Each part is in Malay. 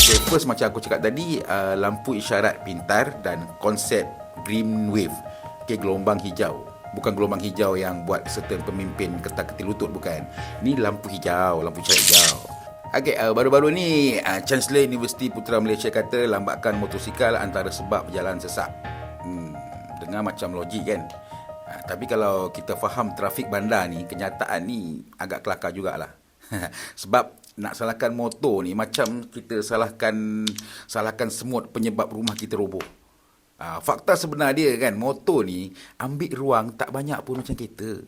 Okay, first macam aku cakap tadi, lampu isyarat pintar dan konsep green wave. Okay, gelombang hijau. Bukan gelombang hijau yang buat certain pemimpin ketak-ketik lutut, bukan. Ni lampu hijau, lampu isyarat hijau. Okay, baru-baru ni Chancellor Universiti Putra Malaysia kata lambatkan motosikal antara sebab jalan sesak. Dengar macam logik kan. Tapi kalau kita faham trafik bandar ni, kenyataan ni agak kelakar jugalah. Sebab nak salahkan motor ni macam kita salahkan semut penyebab rumah kita roboh. Fakta sebenar dia kan, motor ni ambil ruang tak banyak pun macam kereta.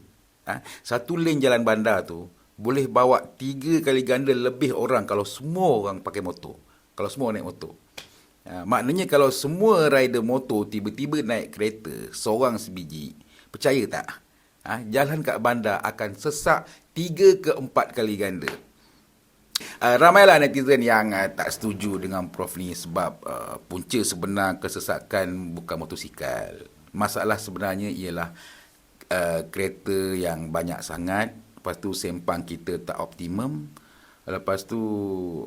Satu lane jalan bandar tu boleh bawa 3 kali ganda lebih orang kalau semua orang pakai motor. Kalau semua naik motor. Maknanya kalau semua rider motor tiba-tiba naik kereta seorang sebiji, percaya tak? Jalan kat bandar akan sesak 3 ke 4 kali ganda. Ramailah netizen yang tak setuju dengan Prof ni sebab punca sebenar kesesakan bukan motosikal. Masalah sebenarnya ialah kereta yang banyak sangat, lepas tu sempang kita tak optimum, lepas tu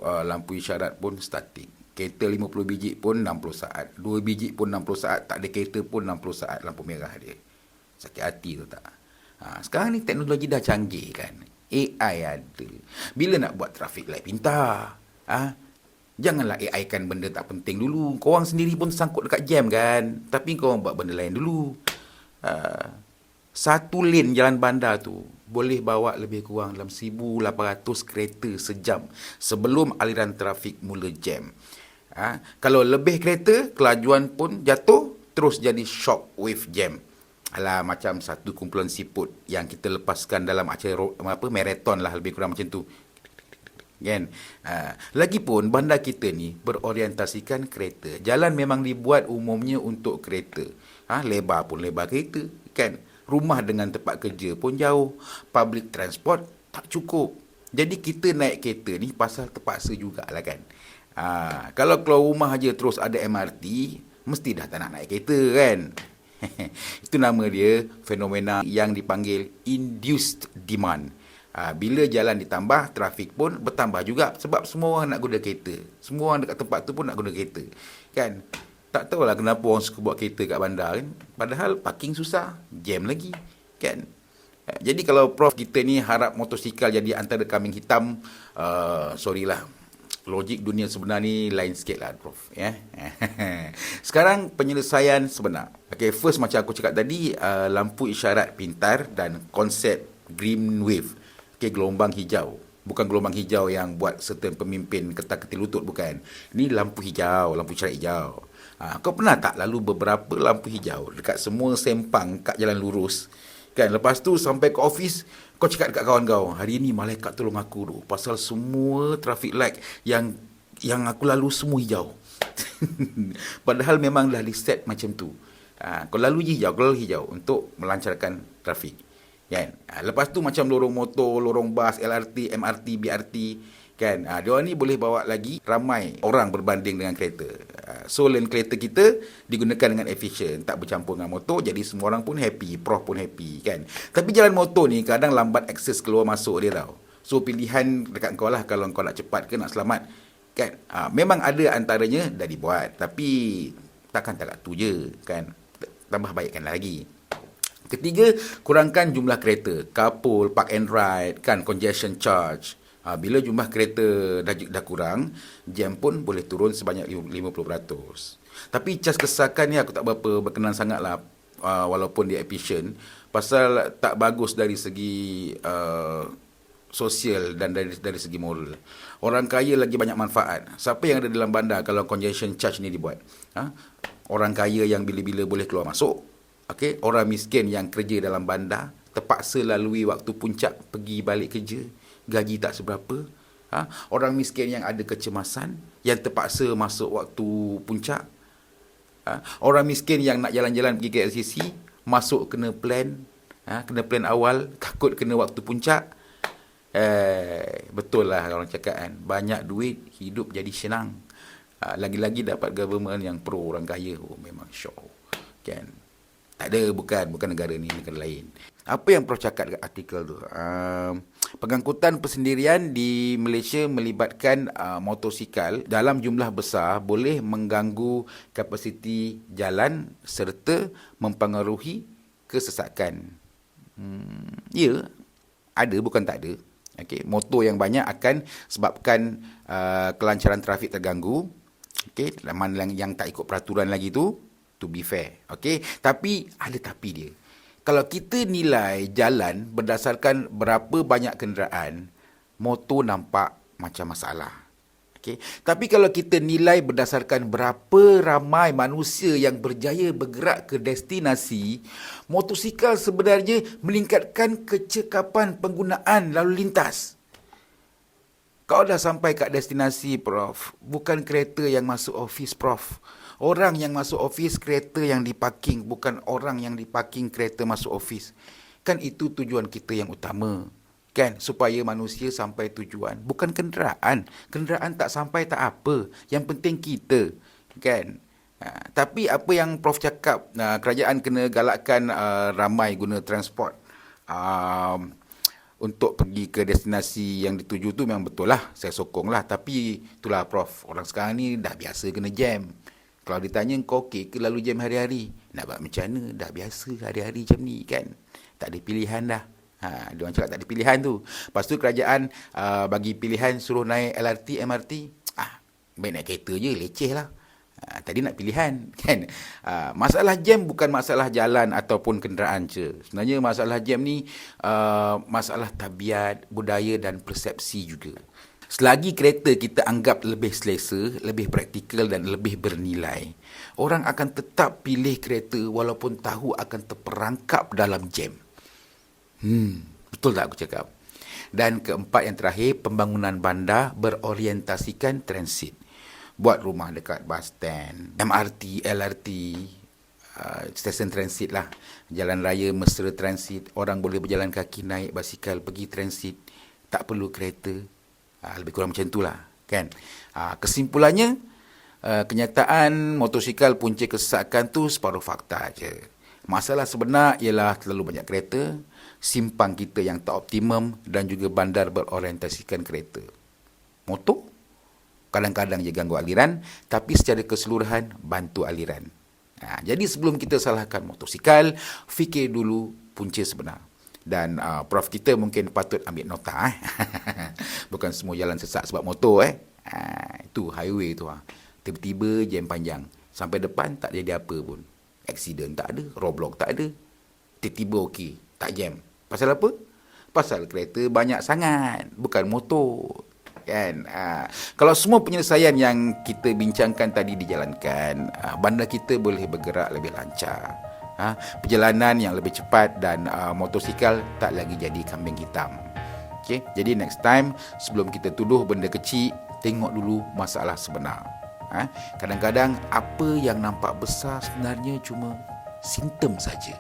lampu isyarat pun statik. Kereta 50 biji pun 60 saat, 2 biji pun 60 saat, tak ada kereta pun 60 saat lampu merah dia. Sakit hati tu tak? Sekarang ni teknologi dah canggih kan. AI ada. Bila nak buat traffic light pintar? Janganlah AI kan benda tak penting dulu. Korang sendiri pun sangkut dekat jam kan. Tapi korang buat benda lain dulu. Satu lane jalan bandar tu boleh bawa lebih kurang dalam 1,800 kereta sejam sebelum aliran trafik mula jam. Kalau lebih kereta, kelajuan pun jatuh, terus jadi shock wave jam. Alah, macam satu kumpulan siput yang kita lepaskan dalam acara marathon lah, lebih kurang macam tu kan. Lagipun bandar kita ni berorientasikan kereta. Jalan memang dibuat umumnya untuk kereta. Lebar pun lebar kereta kan. Rumah dengan tempat kerja pun jauh. Public transport tak cukup. Jadi kita naik kereta ni pasal terpaksa jugalah kan. Kalau keluar rumah aja terus ada MRT, mesti dah tak nak naik kereta kan. Itu nama dia, fenomena yang dipanggil induced demand. Bila jalan ditambah, trafik pun bertambah juga sebab semua orang nak guna kereta. Semua orang dekat tempat tu pun nak guna kereta kan. Tak tahulah kenapa orang suka buat kereta kat bandar kan. Padahal parking susah, jam lagi kan. Jadi kalau Prof kita ni harap motosikal jadi antara kambing hitam, sorry lah, logik dunia sebenar ni lain sikit lah Prof ya. Sekarang penyelesaian sebenar. Okay, first macam aku cakap tadi, lampu isyarat pintar dan konsep green wave. Okay, gelombang hijau. Bukan gelombang hijau yang buat certain pemimpin ketak-ketik lutut, bukan. Ini lampu hijau, lampu isyarat hijau. Kau pernah tak lalu beberapa lampu hijau dekat semua sempang kat jalan lurus kan? Lepas tu sampai ke office, kau cakap dekat kawan kau, hari ni malaikat tolong aku tu, pasal semua traffic light yang aku lalu semua hijau. Padahal memang dah di set macam tu. Kau lalu hijau untuk melancarkan trafik kan. Lepas tu macam lorong motor, lorong bas, LRT, MRT, BRT kan. Diorang ni boleh bawa lagi ramai orang berbanding dengan kereta. So lane kereta kita digunakan dengan efisien, tak bercampur dengan motor, jadi semua orang pun happy, Prof pun happy kan. Tapi jalan motor ni kadang lambat akses keluar masuk dia tau. So pilihan dekat kau lah kalau kau nak cepat ke nak selamat kan. Memang ada antaranya dah dibuat, tapi takkan tak tu je kan. Tambah baikkan lagi. Ketiga, kurangkan jumlah kereta, carpool, park and ride kan, congestion charge. Bila jumlah kereta dah kurang, jam pun boleh turun sebanyak 50%. Tapi cas kesesakan ni aku tak berapa berkenan sangat lah, walaupun dia efisien, pasal tak bagus dari segi sosial dan dari segi moral. Orang kaya lagi banyak manfaat. Siapa yang ada dalam bandar kalau congestion charge ni dibuat? Orang kaya yang bila-bila boleh keluar masuk. Okay? Orang miskin yang kerja dalam bandar terpaksa lalui waktu puncak pergi balik kerja, gaji tak seberapa. Orang miskin yang ada kecemasan, yang terpaksa masuk waktu puncak. Orang miskin yang nak jalan-jalan pergi ke LCC, masuk kena plan, kena plan awal, takut kena waktu puncak. Betul lah orang cakap kan, banyak duit, hidup jadi senang. Lagi-lagi dapat government yang pro orang kaya, memang syok kan. Tak ada, bukan negara ni, negara lain. Apa yang Prof cakap dekat artikel tu? Pengangkutan persendirian di Malaysia melibatkan motosikal dalam jumlah besar boleh mengganggu kapasiti jalan serta mempengaruhi kesesakan. Ya, ada, bukan tak ada. Okay, motor yang banyak akan sebabkan kelancaran trafik terganggu. Okay, mana yang tak ikut peraturan lagi tu, to be fair. Okay, tapi ada tapi dia. Kalau kita nilai jalan berdasarkan berapa banyak kenderaan, motor nampak macam masalah. Okay. Tapi kalau kita nilai berdasarkan berapa ramai manusia yang berjaya bergerak ke destinasi, motosikal sebenarnya meningkatkan kecekapan penggunaan lalu lintas. Kau dah sampai kat destinasi, Prof. Bukan kereta yang masuk office, Prof. Orang yang masuk office, kereta yang diparking. Bukan orang yang diparking, kereta masuk office. Kan itu tujuan kita yang utama. Kan, supaya manusia sampai tujuan. Bukan kenderaan. Kenderaan tak sampai tak apa. Yang penting kita. Kan. Tapi apa yang Prof cakap, kerajaan kena galakkan ramai guna transport. Untuk pergi ke destinasi yang dituju tu memang betul lah. Saya sokong lah. Tapi itulah Prof. Orang sekarang ni dah biasa kena jam. Kalau ditanya kau okey ke lalu jam hari-hari? Nak buat macam mana? Dah biasa hari-hari macam ni kan. Tak ada pilihan dah. Dia orang cakap tak ada pilihan tu. Lepas tu kerajaan bagi pilihan suruh naik LRT, MRT. Baik naik kereta je, leceh lah. Tadi nak pilihan kan. Masalah jam bukan masalah jalan ataupun kenderaan je. Sebenarnya masalah jam ni masalah tabiat, budaya dan persepsi juga. Selagi kereta kita anggap lebih selesa, lebih praktikal dan lebih bernilai, orang akan tetap pilih kereta walaupun tahu akan terperangkap dalam jam. Betul tak aku cakap? Dan keempat yang terakhir, pembangunan bandar berorientasikan transit. Buat rumah dekat bus stand, MRT, LRT, stesen transit lah. Jalan raya mesra transit. Orang boleh berjalan kaki, naik basikal, pergi transit. Tak perlu kereta. Lebih kurang macam itulah. Kan? Kesimpulannya, kenyataan motosikal punca kesesakan tu separuh fakta je. Masalah sebenar ialah terlalu banyak kereta, simpang kita yang tak optimum dan juga bandar berorientasikan kereta. Motor kadang-kadang je ganggu aliran, tapi secara keseluruhan bantu aliran. Jadi sebelum kita salahkan motosikal, fikir dulu punca sebenar. Dan Prof kita mungkin patut ambil nota. Bukan semua jalan sesak sebab motor. Itu highway tu. Tiba-tiba jam panjang. Sampai depan tak jadi apa pun. Aksiden tak ada, roadblock tak ada. Tiba-tiba okey, tak jam. Pasal apa? Pasal kereta banyak sangat, bukan motor. Kan? Kalau semua penyelesaian yang kita bincangkan tadi dijalankan, bandar kita boleh bergerak lebih lancar. Perjalanan yang lebih cepat dan motosikal tak lagi jadi kambing hitam. Okay? Jadi next time, sebelum kita tuduh benda kecil, tengok dulu masalah sebenar. Kadang-kadang apa yang nampak besar sebenarnya cuma simptom saja.